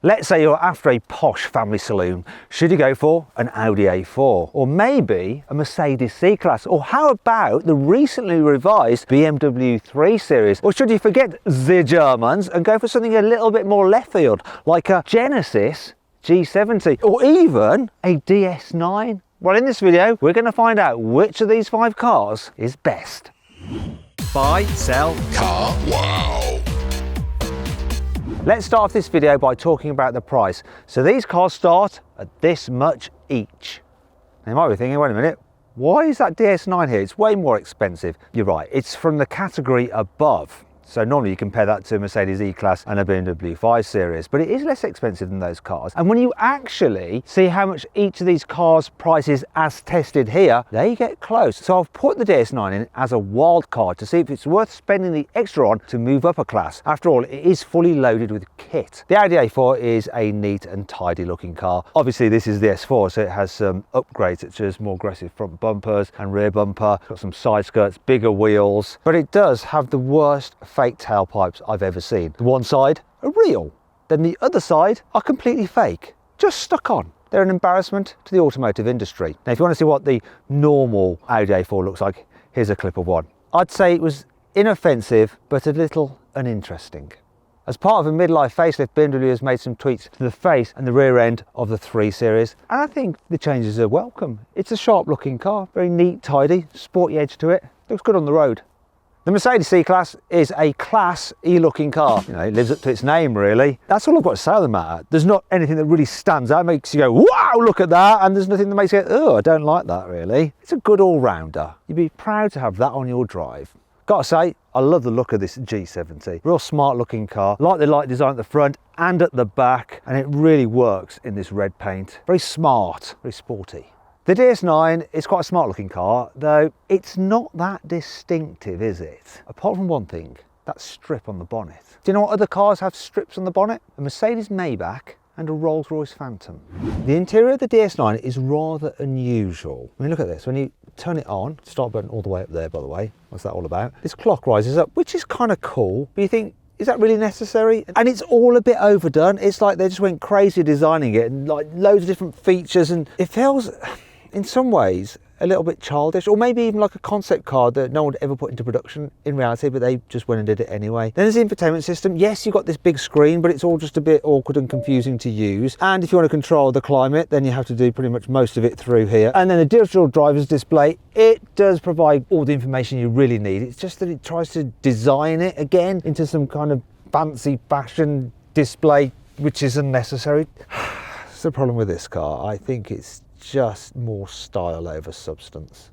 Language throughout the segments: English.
Let's say you're after a posh family saloon. Should you go for an Audi A4? Or maybe a Mercedes C-Class? Or how about the recently revised BMW 3 Series? Or should you forget the Germans and go for something a little bit more left field, like a Genesis G70? Or even a DS9? Well, in this video, we're going to find out which of these 5 cars is best. Buy, sell, carwow. Let's start off this video by talking about the price. So these cars start at this much each. Now you might be thinking, wait a minute, why is that DS9 here? It's way more expensive. You're right, it's from the category above. So normally you compare that to a Mercedes E-Class and a BMW 5 Series, but it is less expensive than those cars. And when you actually see how much each of these cars prices as tested here, they get close. So I've put the DS9 in as a wild card to see if it's worth spending the extra on to move up a class. After all, it is fully loaded with kit. The Audi A4 is a neat and tidy looking car. Obviously this is the S4, so it has some upgrades such as more aggressive front bumpers and rear bumper, got some side skirts, bigger wheels, but it does have the worst fake tailpipes I've ever seen. The one side are real, then the other side are completely fake, just stuck on. They're an embarrassment to the automotive industry. Now if you want to see what the normal Audi A4 looks like, here's a clip of one. I'd say it was inoffensive but a little uninteresting. As part of a midlife facelift, BMW has made some tweaks to the face and the rear end of the 3 Series, and I think the changes are welcome. It's a sharp looking car, very neat, tidy, sporty edge to it, looks good on the road. The Mercedes C-Class is a Class E looking car. You know, it lives up to its name really. That's all I've got to say on the matter. There's not anything that really stands out, makes you go, wow, look at that, and there's nothing that makes you go, oh, I don't like that really. It's a good all-rounder. You'd be proud to have that on your drive. Gotta say, I love the look of this G70. Real smart looking car. Like the light design at the front and at the back, and it really works in this red paint. Very smart, very sporty. The DS9 is quite a smart looking car, though it's not that distinctive, is it? Apart from one thing, that strip on the bonnet. Do you know what other cars have strips on the bonnet? A Mercedes Maybach and a Rolls-Royce Phantom. The interior of the DS9 is rather unusual. I mean, look at this. When you turn it on, start button all the way up there, by the way. What's that all about? This clock rises up, which is kind of cool, but you think, is that really necessary? And it's all a bit overdone. It's like they just went crazy designing it and like loads of different features, and it feels, in some ways, a little bit childish, or maybe even like a concept car that no one would ever put into production in reality, but they just went and did it anyway. Then there's the infotainment system. Yes, you've got this big screen, but it's all just a bit awkward and confusing to use. And if you want to control the climate, then you have to do pretty much most of it through here. And then the digital driver's display, it does provide all the information you really need. It's just that it tries to design it again into some kind of fancy fashion display, which is unnecessary. That's the problem with this car. I think it's just more style over substance.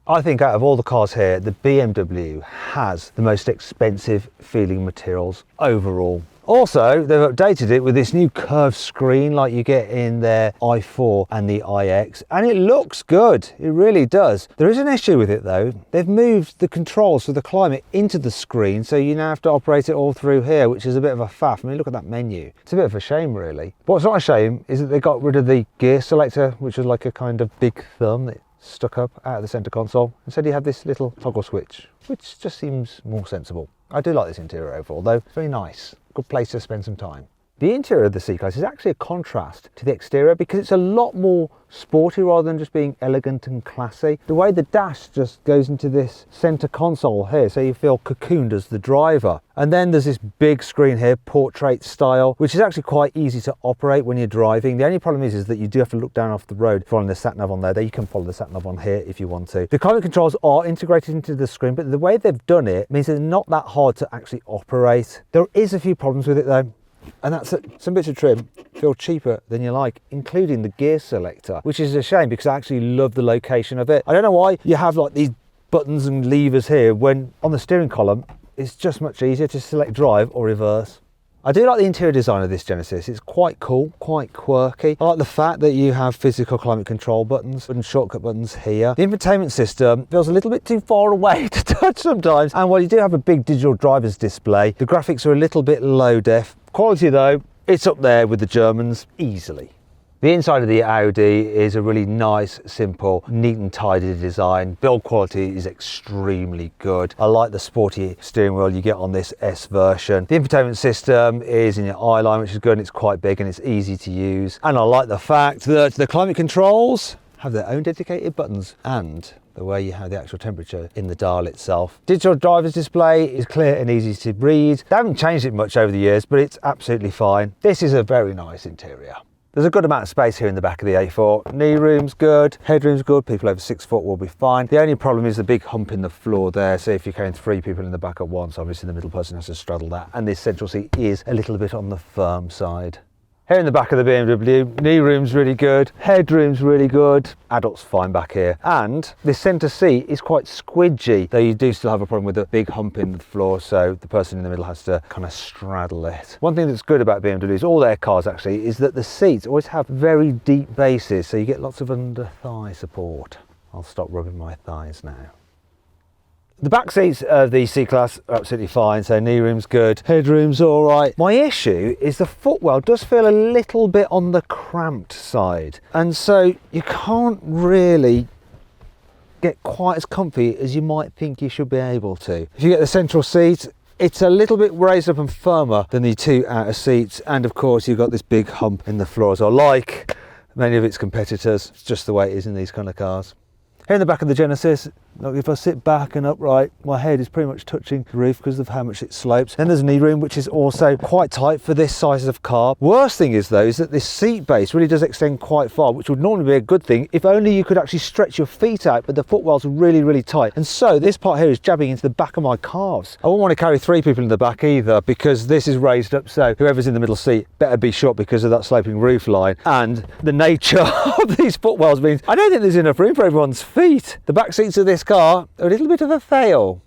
I think out of all the cars here, the BMW has the most expensive feeling materials overall. Also, they've updated it with this new curved screen like you get in their i4 and the iX, and it looks good, it really does. There is an issue with it though. They've moved the controls for the climate into the screen, so you now have to operate it all through here, which is a bit of a faff. I mean, look at that menu. It's a bit of a shame really. But what's not a shame is that they got rid of the gear selector, which was like a kind of big thumb that stuck up out of the center console. Instead you have this little toggle switch, which just seems more sensible. I do like this interior overall though, it's very nice. Good place to spend some time. The interior of the C-Class is actually a contrast to the exterior because it's a lot more sporty rather than just being elegant and classy. The way the dash just goes into this center console here, so you feel cocooned as the driver. And then there's this big screen here, portrait style, which is actually quite easy to operate when you're driving. The only problem is that you do have to look down off the road following the sat-nav on there. You can follow the sat-nav on here if you want to. The climate controls are integrated into the screen, but the way they've done it means they're not that hard to actually operate. There is a few problems with it though. And that's it. Some bits of trim feel cheaper than you like, including the gear selector, which is a shame because I actually love the location of it. I don't know why you have like these buttons and levers here when on the steering column it's just much easier to select drive or reverse. I do like the interior design of this Genesis. It's quite cool, quite quirky. I like the fact that you have physical climate control buttons and shortcut buttons here. The infotainment system feels a little bit too far away to touch sometimes. And while you do have a big digital driver's display, the graphics are a little bit low def. Quality though, it's up there with the Germans easily. The inside of the Audi is a really nice, simple, neat and tidy design. Build quality is extremely good. I like the sporty steering wheel you get on this S version. The infotainment system is in your eye line, which is good, and it's quite big and it's easy to use. And I like the fact that the climate controls have their own dedicated buttons, and the way you have the actual temperature in the dial itself. Digital driver's display is clear and easy to read. They haven't changed it much over the years, but it's absolutely fine. This is a very nice interior. There's a good amount of space here in the back of the A4. Knee room's good, headroom's good, people over 6 foot will be fine. The only problem is the big hump in the floor there, so if you're carrying 3 people in the back at once, obviously the middle person has to straddle that, and this central seat is a little bit on the firm side. Here in the back of the BMW, knee room's really good, headroom's really good, adult's fine back here. And this centre seat is quite squidgy, though you do still have a problem with the big hump in the floor, so the person in the middle has to kind of straddle it. One thing that's good about BMWs, all their cars actually, is that the seats always have very deep bases, so you get lots of under thigh support. I'll stop rubbing my thighs now. The back seats of the C-Class are absolutely fine, so knee room's good, headroom's all right. My issue is the footwell does feel a little bit on the cramped side, and so you can't really get quite as comfy as you might think you should be able to. If you get the central seat, it's a little bit raised up and firmer than the 2 outer seats, and of course you've got this big hump in the floor as well, like many of its competitors. It's just the way it is in these kind of cars. Here in the back of the Genesis, look, if I sit back and upright, my head is pretty much touching the roof because of how much it slopes. Then there's a knee room, which is also quite tight for this size of car. Worst thing is though, is that this seat base really does extend quite far, which would normally be a good thing if only you could actually stretch your feet out, but the footwell's really, really tight. And so this part here is jabbing into the back of my calves. I wouldn't want to carry 3 people in the back either, because this is raised up, so whoever's in the middle seat better be short because of that sloping roof line. And the nature of these footwells means I don't think there's enough room for everyone's feet. The back seats of this car are a little bit of a fail.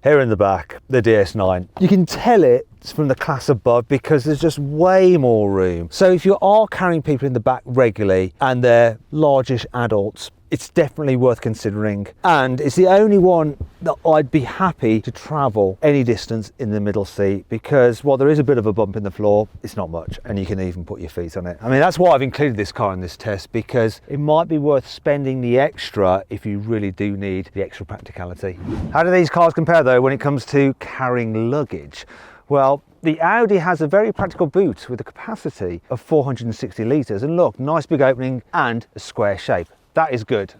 Here in the back, the DS9. You can tell it's from the class above because there's just way more room. So if you are carrying people in the back regularly and they're largish adults, it's definitely worth considering. And it's the only one that I'd be happy to travel any distance in the middle seat, because while there is a bit of a bump in the floor, it's not much, and you can even put your feet on it. I mean, that's why I've included this car in this test, because it might be worth spending the extra if you really do need the extra practicality. How do these cars compare though when it comes to carrying luggage? Well, the Audi has a very practical boot with a capacity of 460 litres, and look, nice big opening and a square shape. That is good.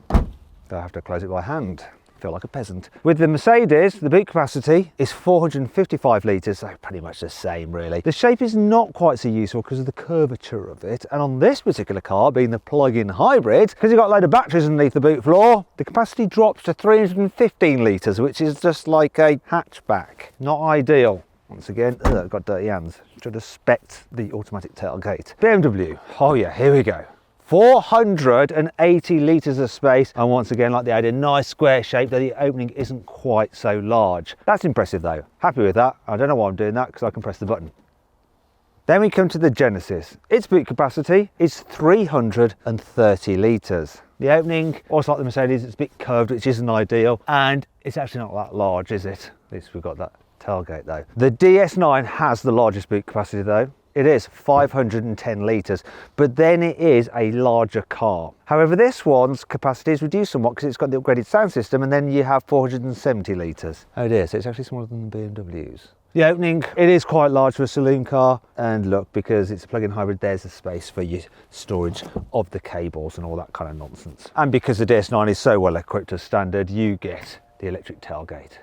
I have to close it by hand. I feel like a peasant. With the Mercedes, the boot capacity is 455 litres, so pretty much the same really. The shape is not quite so useful because of the curvature of it, and on this particular car, being the plug-in hybrid, because you've got a load of batteries underneath the boot floor, the capacity drops to 315 litres, which is just like a hatchback. Not ideal. Once again, I've got dirty hands. Should expect the automatic tailgate. BMW, oh yeah, here we go. 480 litres of space, and once again, like the Audi, a nice square shape, though the opening isn't quite so large. That's impressive though. Happy with that. I don't know why I'm doing that, because I can press the button. Then we come to the Genesis. Its boot capacity is 330 litres. The opening, also like the Mercedes, it's a bit curved, which isn't ideal, and it's actually not that large, is it? At least we've got that tailgate though. The DS9 has the largest boot capacity though. It is 510 litres, but then it is a larger car. However, this one's capacity is reduced somewhat because it's got the upgraded sound system, and then you have 470 litres. Oh dear, so it's actually smaller than the BMWs. The opening, it is quite large for a saloon car, and look, because it's a plug-in hybrid, there's a space for your storage of the cables and all that kind of nonsense. And because the DS9 is so well equipped as standard, you get the electric tailgate.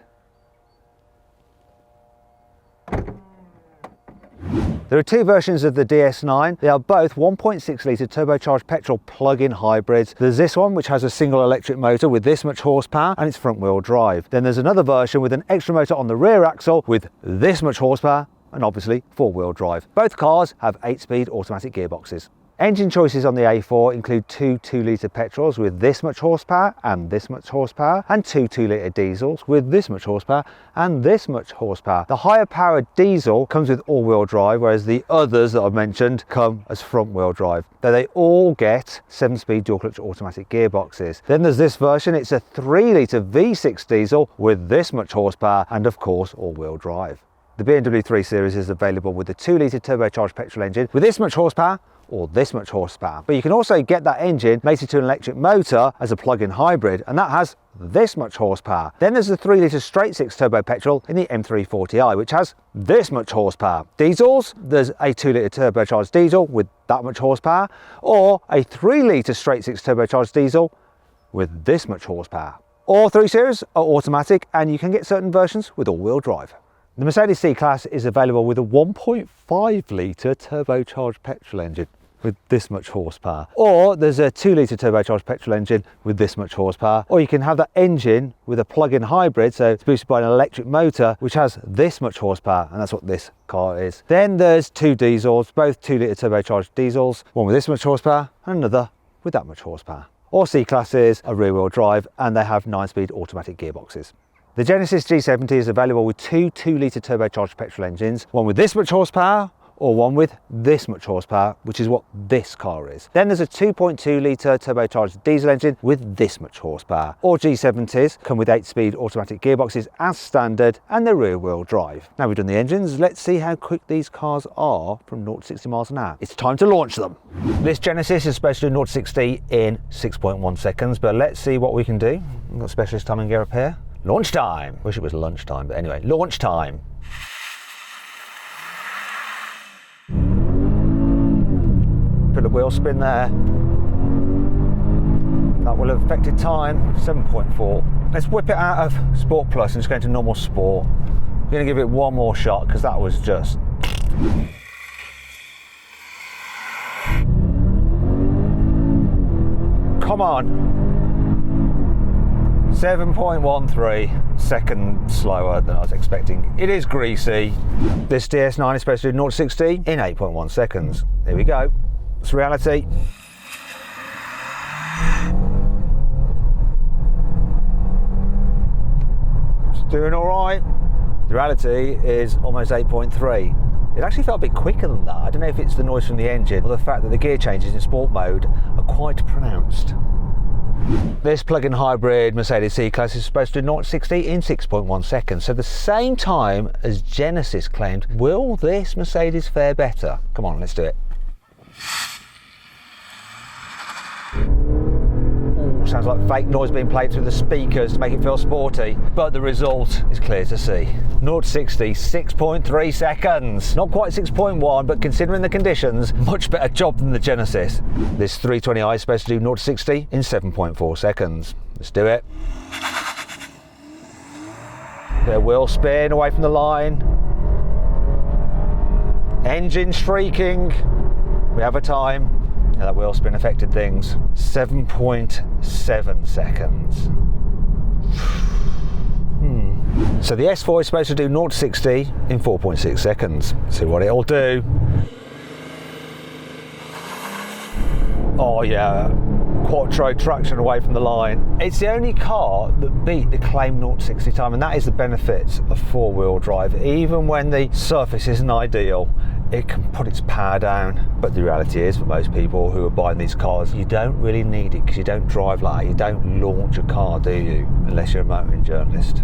There are 2 versions of the DS9. They are both 1.6 litre turbocharged petrol plug-in hybrids. There's this one which has a single electric motor with this much horsepower and it's front wheel drive. Then there's another version with an extra motor on the rear axle with this much horsepower and obviously 4-wheel drive. Both cars have 8-speed automatic gearboxes. Engine choices on the A4 include 2 2-litre petrols with this much horsepower and this much horsepower, and 2 2-litre diesels with this much horsepower and this much horsepower. The higher powered diesel comes with all-wheel drive, whereas the others that I've mentioned come as front-wheel drive, though they all get 7-speed dual-clutch automatic gearboxes. Then there's this version, it's a 3-litre V6 diesel with this much horsepower and of course all-wheel drive. The BMW 3 Series is available with the 2-litre turbocharged petrol engine with this much horsepower, or this much horsepower. But you can also get that engine mated to an electric motor as a plug-in hybrid, and that has this much horsepower. Then there's the 3-litre straight-six turbo petrol in the M340i, which has this much horsepower. Diesels, there's a 2-litre turbocharged diesel with that much horsepower, or a 3-litre straight-six turbocharged diesel with this much horsepower. All 3 Series are automatic, and you can get certain versions with all-wheel drive. The Mercedes C-Class is available with a 1.5-litre turbocharged petrol engine with this much horsepower, or there's a 2-litre turbocharged petrol engine with this much horsepower, or you can have that engine with a plug-in hybrid, so it's boosted by an electric motor which has this much horsepower, and that's what this car is. Then there's 2 diesels, both 2-litre turbocharged diesels, one with this much horsepower and another with that much horsepower. All C-Classes are rear-wheel drive, and they have 9-speed automatic gearboxes. The Genesis G70 is available with 2 2-litre turbocharged petrol engines, one with this much horsepower or one with this much horsepower, which is what this car is. Then there's a 2.2-litre turbocharged diesel engine with this much horsepower. All G70s come with 8-speed automatic gearboxes as standard, and they're rear-wheel drive. Now we've done the engines, let's see how quick these cars are from 0 to 60 miles an hour. It's time to launch them. This Genesis is supposed to do 0 to 60 in 6.1 seconds, but let's see what we can do. We've got specialist timing gear up here. Launch time. Wish it was lunchtime, but anyway, launch time. Put a wheel spin there. That will have affected time, 7.4. Let's whip it out of Sport Plus and just go into normal sport. I'm going to give it one more shot because that was just... Come on. 7.13 seconds slower than I was expecting. It is greasy. This DS9 is supposed to do 0 to 60 in 8.1 seconds. There we go. It's reality. It's doing all right. The reality is almost 8.3. It actually felt a bit quicker than that. I don't know if it's the noise from the engine or the fact that the gear changes in sport mode are quite pronounced. This plug-in hybrid Mercedes C-Class is supposed to do 0 to 60 in 6.1 seconds, so the same time as Genesis claimed. Will this Mercedes fare better? Come on, let's do it. Ooh, sounds like fake noise being played through the speakers to make it feel sporty, but the result is clear to see. 0 to 60, 6.3 seconds. Not quite 6.1, but considering the conditions, much better job than the Genesis. This 320i is supposed to do 0 to 60 in 7.4 seconds. Let's do it. Bit of wheel spin away from the line. Engine shrieking. We have a time. Now that wheel spin affected things. 7.7 seconds. So the S4 is supposed to do 0 to 60 in 4.6 seconds. See what it'll do. Oh yeah, quattro traction away from the line. It's the only car that beat the claimed 0 to 60 time, and that is the benefit of four-wheel drive. Even when the surface isn't ideal, it can put its power down. But the reality is, for most people who are buying these cars, you don't really need it because you don't drive like that. You don't launch a car, do you? Unless you're a motoring journalist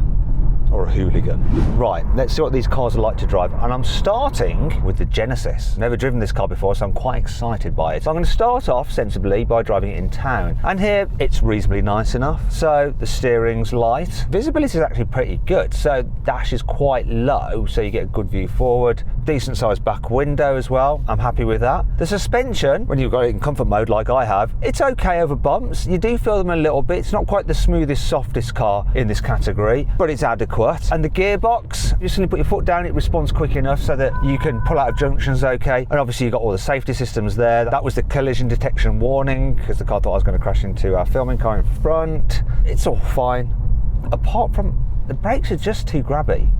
or a hooligan. Right, let's see what these cars are like to drive, and I'm starting with the Genesis. Never driven this car before, so I'm quite excited by it. So I'm going to start off sensibly by driving it in town, and here it's reasonably nice enough. So the steering's light, visibility is actually pretty good, so dash is quite low, so you get a good view forward. Decent sized back window as well, I'm happy with that. The suspension, when you've got it in comfort mode like I have, it's okay over bumps. You do feel them a little bit. It's not quite the smoothest, softest car in this category, but it's adequate. And the gearbox, just when you put your foot down, it responds quick enough so that you can pull out of junctions okay. And obviously you've got all the safety systems there. That was the collision detection warning because the car thought I was going to crash into our filming car in front. It's all fine, apart from the brakes are just too grabby.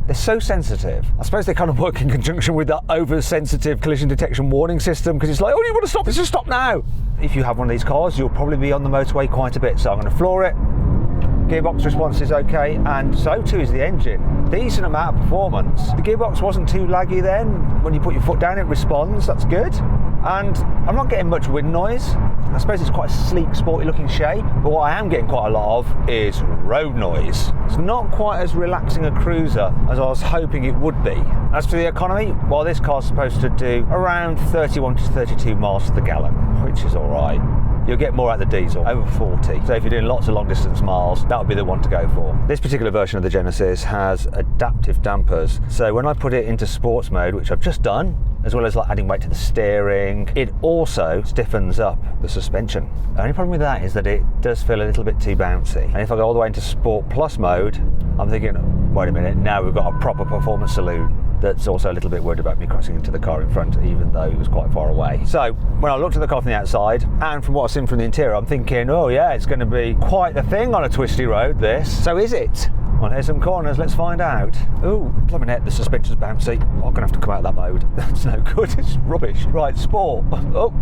They're so sensitive. I suppose they kind of work in conjunction with that over-sensitive collision detection warning system, because it's like, oh, you want to stop? Let's just stop now. If you have one of these cars, you'll probably be on the motorway quite a bit. So I'm going to floor it. gearbox response is okay, and so too is the engine. Decent amount of performance. The gearbox wasn't too laggy then. When you put your foot down, it responds, that's good. And I'm not getting much wind noise. I suppose it's quite a sleek, sporty looking shape, but what I am getting quite a lot of is road noise. It's not quite as relaxing a cruiser as I was hoping it would be. As for the economy, well, this car's supposed to do around 31 to 32 miles to the gallon, which is all right. You'll get more out of the diesel, over 40. So if you're doing lots of long distance miles, that would be the one to go for. This particular version of the Genesis has adaptive dampers. So when I put it into sports mode, which I've just done, as well as like adding weight to the steering, it also stiffens up the suspension. The only problem with that is that it does feel a little bit too bouncy. And if I go all the way into Sport Plus mode, I'm thinking, wait a minute, now we've got a proper performance saloon that's also a little bit worried about me crashing into the car in front, even though it was quite far away. So when I looked at the car from the outside, and from what I've seen from the interior, I'm thinking, oh yeah, it's going to be quite the thing on a twisty road, this. So is it? Well, here's some corners, let's find out. Ooh, blimey heck, the suspension's bouncy. I'm going to have to come out of that mode. That's no good, it's rubbish. Right, sport. Oh.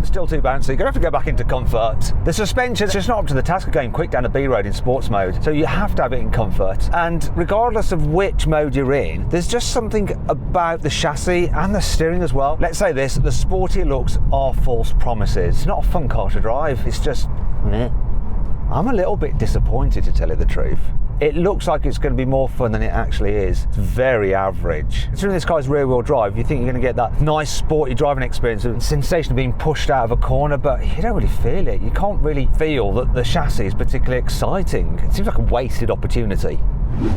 Still too bouncy. Gonna have to go back into comfort. The suspension's just not up to the task of going quick down a B road in sports mode, so you have to have it in comfort. And regardless of which mode you're in, there's just something about the chassis and the steering as well. Let's say this, the sporty looks are false promises. It's not a fun car to drive, it's just meh. I'm a little bit disappointed, to tell you the truth. It looks like it's going to be more fun than it actually is. It's very average. Considering this car's rear wheel drive, you think you're going to get that nice sporty driving experience and sensation of being pushed out of a corner, but you don't really feel it. You can't really feel that the chassis is particularly exciting. It seems like a wasted opportunity.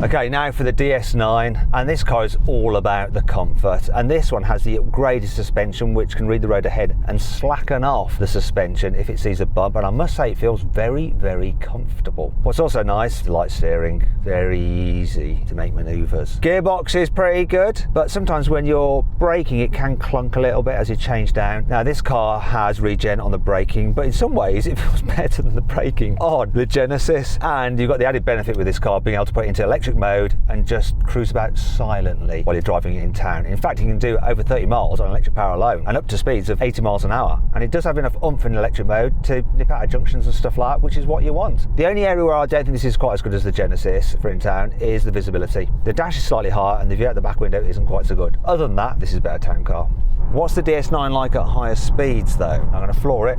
Okay, now for the DS9, and this car is all about the comfort, and this one has the upgraded suspension which can read the road ahead and slacken off the suspension if it sees a bump, and I must say it feels very, very comfortable. What's also nice, the light steering, very easy to make manoeuvres. Gearbox is pretty good, but sometimes when you're braking it can clunk a little bit as you change down. Now this car has regen on the braking, but in some ways it feels better than the braking on the Genesis, and you've got the added benefit with this car being able to put it into electric mode and just cruise about silently while you're driving it in town. In fact, you can do over 30 miles on electric power alone and up to speeds of 80 miles an hour. And it does have enough oomph in electric mode to nip out of junctions and stuff like that, which is what you want. The only area where I don't think this is quite as good as the Genesis for in town is the visibility. The dash is slightly higher and the view out the back window isn't quite so good. Other than that, this is a better town car. What's the DS9 like at higher speeds though? I'm going to floor it.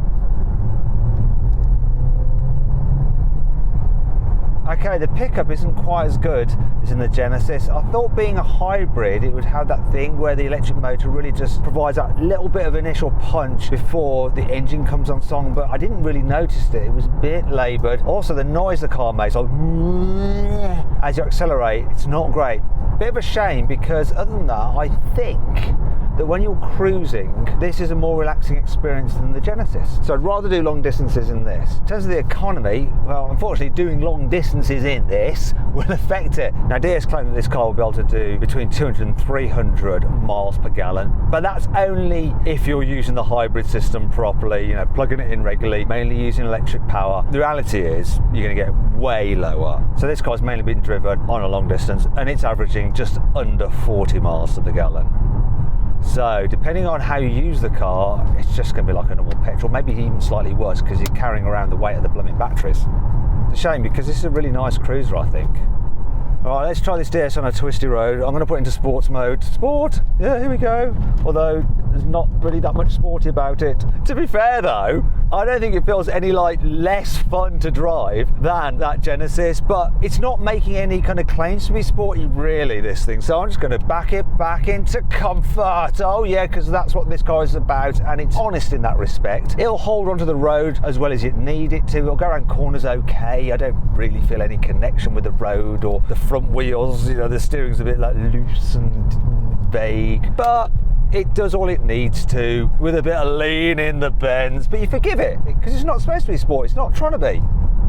Okay, the pickup isn't quite as good as in the Genesis. I thought being a hybrid, it would have that thing where the electric motor really just provides that little bit of initial punch before the engine comes on song, but I didn't really notice it. It was a bit laboured. Also, the noise the car makes, like, as you accelerate, it's not great. Bit of a shame, because other than that, I think that when you're cruising, this is a more relaxing experience than the Genesis. So I'd rather do long distances in this. In terms of the economy, well, unfortunately, doing long distances in this will affect it. Now, DS claim that this car will be able to do between 200 and 300 miles per gallon, but that's only if you're using the hybrid system properly, you know, plugging it in regularly, mainly using electric power. The reality is, you're gonna get way lower. So this car's mainly been driven on a long distance, and it's averaging just under 40 miles to the gallon. So depending on how you use the car, it's just going to be like a normal petrol, maybe even slightly worse because you're carrying around the weight of the blooming batteries. It's a shame because this is a really nice cruiser, I think. All right, let's try this DS on a twisty road. I'm going to put it into sports mode. Sport, yeah, here we go. Although there's not really that much sporty about it. To be fair though, I don't think it feels any like less fun to drive than that Genesis, but it's not making any kind of claims to be sporty really, this thing. So I'm just going to back it back into comfort. Oh yeah, because that's what this car is about, and it's honest in that respect. It'll hold onto the road as well as you need it to. It'll go around corners okay. I don't really feel any connection with the road or the front wheels, you know, the steering's a bit like loose and vague, but it does all it needs to with a bit of lean in the bends, but you forgive it because it's not supposed to be sport, it's not trying to be.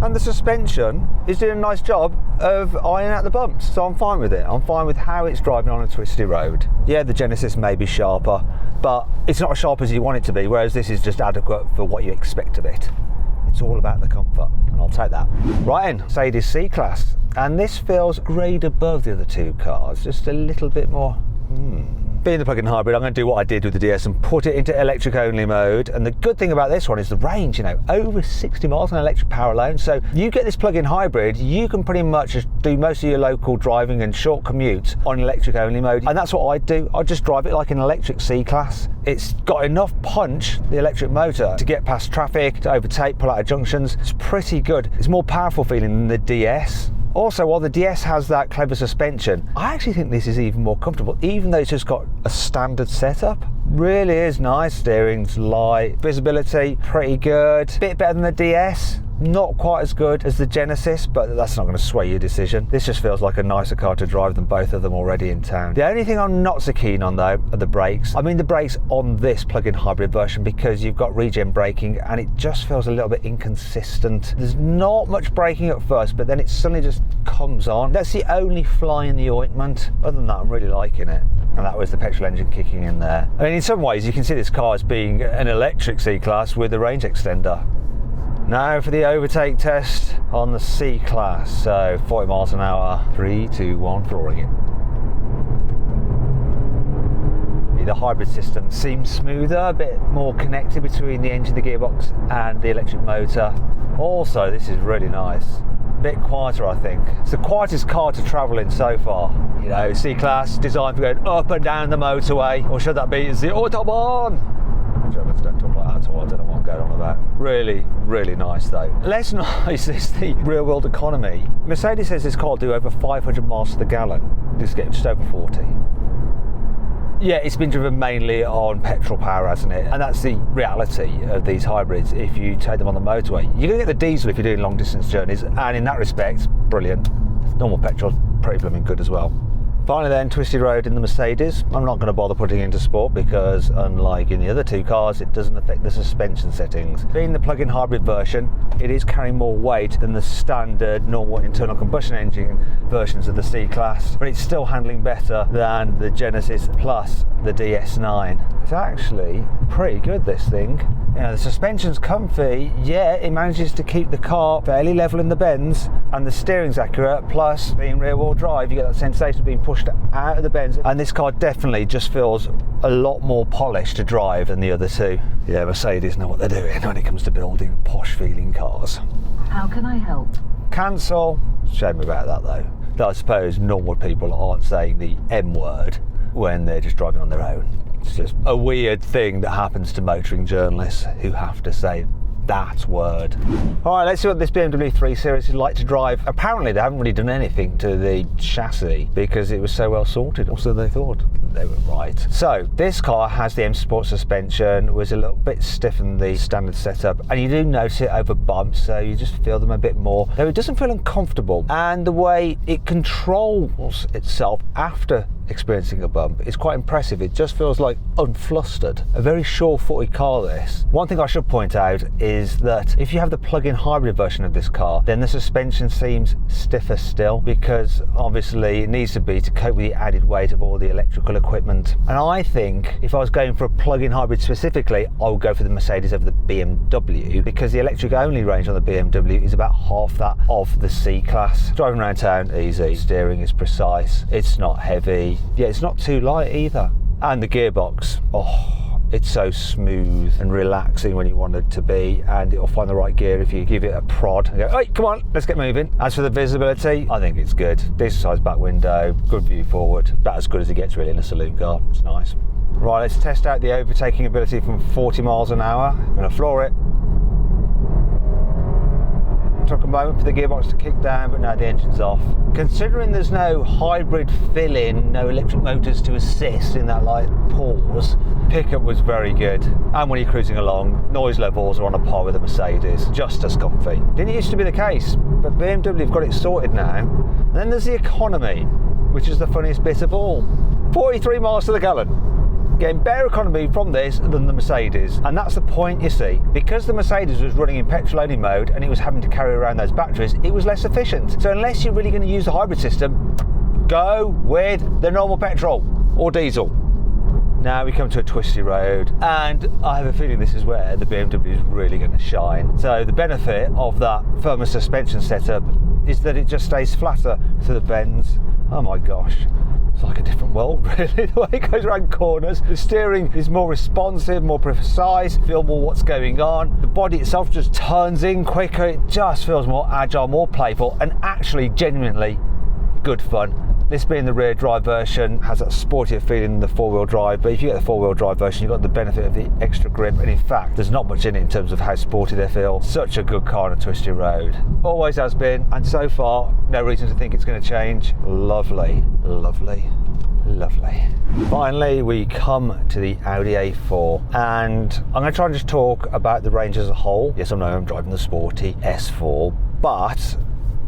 And the suspension is doing a nice job of ironing out the bumps, so I'm fine with it. I'm fine with how it's driving on a twisty road. Yeah, the Genesis may be sharper, but it's not as sharp as you want it to be, whereas this is just adequate for what you expect of it. It's all about the comfort, and I'll take that. Right in, Mercedes C-Class, and this feels a grade above the other two cars, just a little bit more, Being the plug-in hybrid, I'm going to do what I did with the DS and put it into electric only mode. And the good thing about this one is the range, you know, over 60 miles on electric power alone. So you get this plug-in hybrid, you can pretty much do most of your local driving and short commutes on electric only mode. And that's what I do. I just drive it like an electric C-Class. It's got enough punch, the electric motor, to get past traffic, to overtake, pull out of junctions. It's pretty good. It's more powerful feeling than the DS. Also, while the DS has that clever suspension, I actually think this is even more comfortable, even though it's just got a standard setup. Really is nice. Steering's light, visibility pretty good. Bit better than the DS. Not quite as good as the Genesis, but that's not going to sway your decision. This just feels like a nicer car to drive than both of them already in town. The only thing I'm not so keen on though are the brakes. I mean the brakes on this plug-in hybrid version, because you've got regen braking and it just feels a little bit inconsistent. There's not much braking at first, but then it suddenly just comes on. That's the only fly in the ointment. Other than that, I'm really liking it. And that was the petrol engine kicking in there. I mean, in some ways you can see this car as being an electric C-Class with a range extender. Now for the overtake test on the C-Class. So 40 miles an hour, 3, 2, 1, flooring it. The hybrid system seems smoother, a bit more connected between the engine, the gearbox and the electric motor. Also, this is really nice. A bit quieter, I think. It's the quietest car to travel in so far. You know, C-Class designed for going up and down the motorway, or should that be the Autobahn? Germans don't talk like that at all. I don't know what I'm going on about. Really, really nice though. Less nice is the real world economy. Mercedes says this car will do over 500 miles to the gallon. This is getting just over 40. Yeah, it's been driven mainly on petrol power, hasn't it? And that's the reality of these hybrids. If you take them on the motorway, you're going to get the diesel if you're doing long distance journeys, and in that respect, brilliant. Normal petrol's pretty blooming good as well. Finally then, twisty road in the Mercedes. I'm not going to bother putting it into sport because unlike in the other two cars, it doesn't affect the suspension settings. Being the plug-in hybrid version, it is carrying more weight than the standard normal internal combustion engine versions of the C-Class, but it's still handling better than the Genesis plus the DS9. It's actually pretty good, this thing. You know, the suspension's comfy, yeah, it manages to keep the car fairly level in the bends, and the steering's accurate, plus being rear-wheel drive, you get that sensation of being pushed out of the bends, and this car definitely just feels a lot more polished to drive than the other two. Yeah, Mercedes know what they're doing when it comes to building posh-feeling cars. How can I help? Cancel. Shame about that though. I suppose normal people aren't saying the M word when they're just driving on their own. It's just a weird thing that happens to motoring journalists who have to say that word. All right, let's see what this BMW 3 Series is like to drive. Apparently they haven't really done anything to the chassis because it was so well sorted, or so they thought. They were right. So this car has the M Sport suspension, was a little bit stiff in the standard setup, and you do notice it over bumps, so you just feel them a bit more. Though it doesn't feel uncomfortable, and the way it controls itself after experiencing a bump is quite impressive. It just feels like unflustered. A very sure-footed car, this. One thing I should point out is that if you have the plug-in hybrid version of this car, then the suspension seems stiffer still, because obviously it needs to be to cope with the added weight of all the electrical equipment. And I think if I was going for a plug-in hybrid specifically, I would go for the Mercedes over the BMW, because the electric only range on the BMW is about half that of the C-Class. Driving around town, easy. Steering is precise. It's not heavy. Yeah, it's not too light either. And the gearbox, oh, it's so smooth and relaxing when you want it to be, and it'll find the right gear if you give it a prod and go, hey, come on, let's get moving. As for the visibility, I think it's good. Decent sized back window, good view forward, about as good as it gets really in a saloon car. It's nice. Right, let's test out the overtaking ability from 40 miles an hour. I'm going to floor it. Took a moment for the gearbox to kick down, but now the engine's off. Considering there's no hybrid fill-in, no electric motors to assist in that light pause, pickup was very good. And when you're cruising along, noise levels are on a par with the Mercedes, just as comfy. Didn't used to be the case, but BMW have got it sorted now. And then there's the economy, which is the funniest bit of all. 43 miles to the gallon. Getting better economy from this than the Mercedes, and that's the point, you see. Because the Mercedes was running in petrol only mode and it was having to carry around those batteries, it was less efficient. So unless you're really going to use the hybrid system, go with the normal petrol or diesel. Now we come to a twisty road, and I have a feeling this is where the BMW is really going to shine. So the benefit of that firmer suspension setup is that it just stays flatter through the bends. Oh my gosh. It's like a different world, really, the way it goes around corners. The steering is more responsive, more precise, feel more what's going on. The body itself just turns in quicker. It just feels more agile, more playful, and actually genuinely good fun. This being the rear drive version has that sportier feeling than the four-wheel drive, but if you get the four-wheel drive version, you've got the benefit of the extra grip, and in fact, there's not much in it in terms of how sporty they feel. Such a good car on a twisty road. Always has been, and so far, no reason to think it's going to change. Lovely, lovely, lovely. Finally, we come to the Audi A4, and I'm going to try and just talk about the range as a whole. Yes, I know I'm driving the sporty S4, but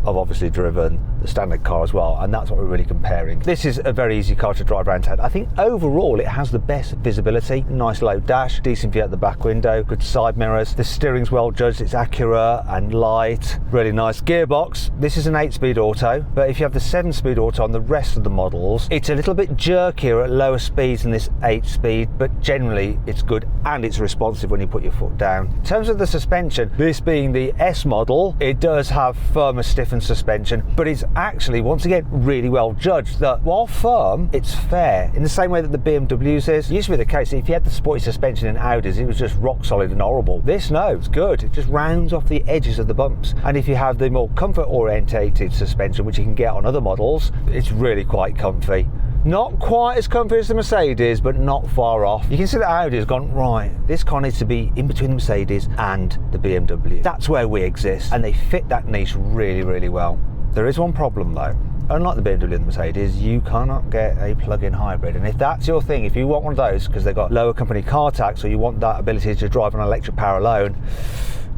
I've obviously driven the standard car as well, and that's what we're really comparing. This is a very easy car to drive around town. I think overall it has the best visibility, nice low dash, decent view at the back window, good side mirrors. The steering's well judged, it's accurate and light, really nice. Gearbox, this is an 8-speed auto, but if you have the 7-speed auto on the rest of the models, it's a little bit jerkier at lower speeds than this 8-speed, but generally it's good and it's responsive when you put your foot down. In terms of the suspension, this being the S model, it does have firmer, stiffened suspension, but it's actually, once again, really well judged. That while firm, it's fair, in the same way that the BMWs is. It used to be the case that if you had the sporty suspension in Audis, it was just rock solid and horrible. This, no, it's good. It just rounds off the edges of the bumps. And if you have the more comfort orientated suspension, which you can get on other models, it's really quite comfy. Not quite as comfy as the Mercedes, but not far off. You can see that Audi has gone, right, this car needs to be in between the Mercedes and the BMW. That's where we exist, and they fit that niche really, really well. There is one problem though. Unlike the BMW and the Mercedes, you cannot get a plug-in hybrid. And if that's your thing, if you want one of those because they've got lower company car tax, or you want that ability to drive on electric power alone,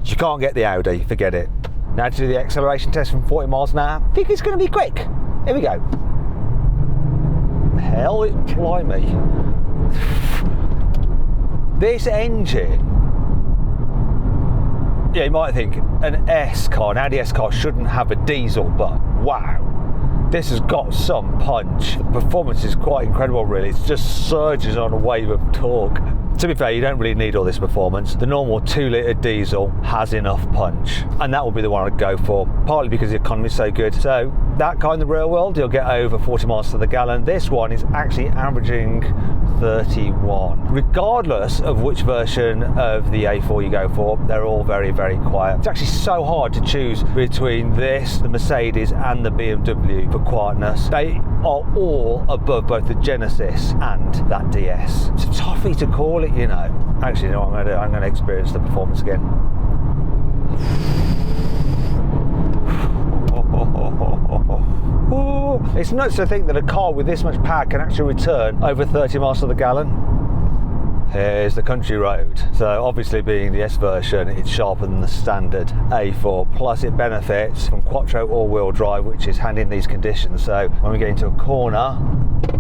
you can't get the Audi, forget it. Now to do the acceleration test from 40 miles an hour. I think it's going to be quick. Here we go. Hell, it blimey. This engine, yeah, you might think an S car, an Audi S car shouldn't have a diesel, but wow, this has got some punch. The performance is quite incredible, really. It just surges on a wave of torque. To be fair, you don't really need all this performance. The normal 2-litre diesel has enough punch, and that will be the one I'd go for, partly because the economy is so good. So that car in the real world, you'll get over 40 miles to the gallon. This one is actually averaging 31. Regardless of which version of the A4 you go for, they're all very, very quiet. It's actually so hard to choose between this, the Mercedes, and the BMW for quietness. They are all above both the Genesis and that DS. It's a toughie to call it, you know. Actually, you know what I'm going to do? I'm going to experience the performance again. It's nuts to think that a car with this much power can actually return over 30 miles to the gallon. Here's the country road. So obviously, being the S version, it's sharper than the standard A4, plus it benefits from quattro all-wheel drive, which is handy in these conditions. So when we get into a corner,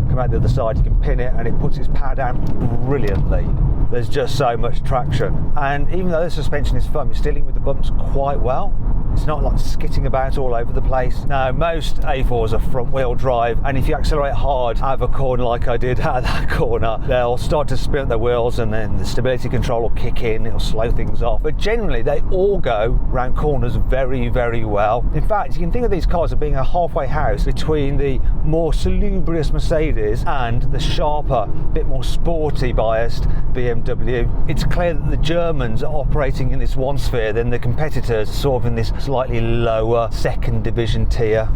come out the other side, you can pin it and it puts its power down brilliantly. There's just so much traction, and even though the suspension is firm, it's dealing with the bumps quite well. It's not like skitting about all over the place. Now, most A4s are front wheel drive, and if you accelerate hard out of a corner like I did out of that corner, they'll start to spin up their wheels, and then the stability control will kick in, it'll slow things off. But generally, they all go round corners very, very well. In fact, you can think of these cars as being a halfway house between the more salubrious Mercedes and the sharper, bit more sporty biased BMW. It's clear that the Germans are operating in this one sphere, then the competitors are sort of in this slightly lower second division tier.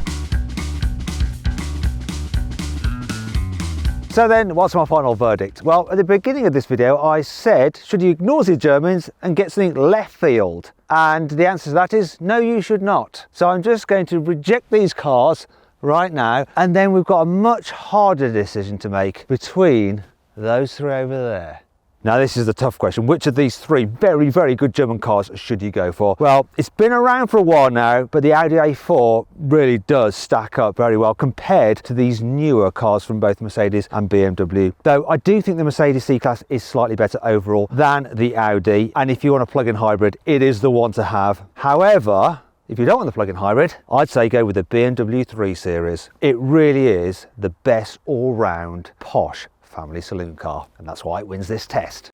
So then, what's my final verdict? Well, at the beginning of this video, I said, should you ignore the Germans and get something left field? And the answer to that is, no, you should not. So I'm just going to reject these cars right now, and then we've got a much harder decision to make between those three over there. Now this is the tough question. Which of these three very, very good German cars should you go for? Well, it's been around for a while now, but the Audi A4 really does stack up very well compared to these newer cars from both Mercedes and BMW. Though I do think the Mercedes C-Class is slightly better overall than the Audi, and if you want a plug-in hybrid, it is the one to have. However, if you don't want the plug-in hybrid, I'd say go with the BMW 3 Series. It really is the best all-round posh family saloon car, and that's why it wins this test.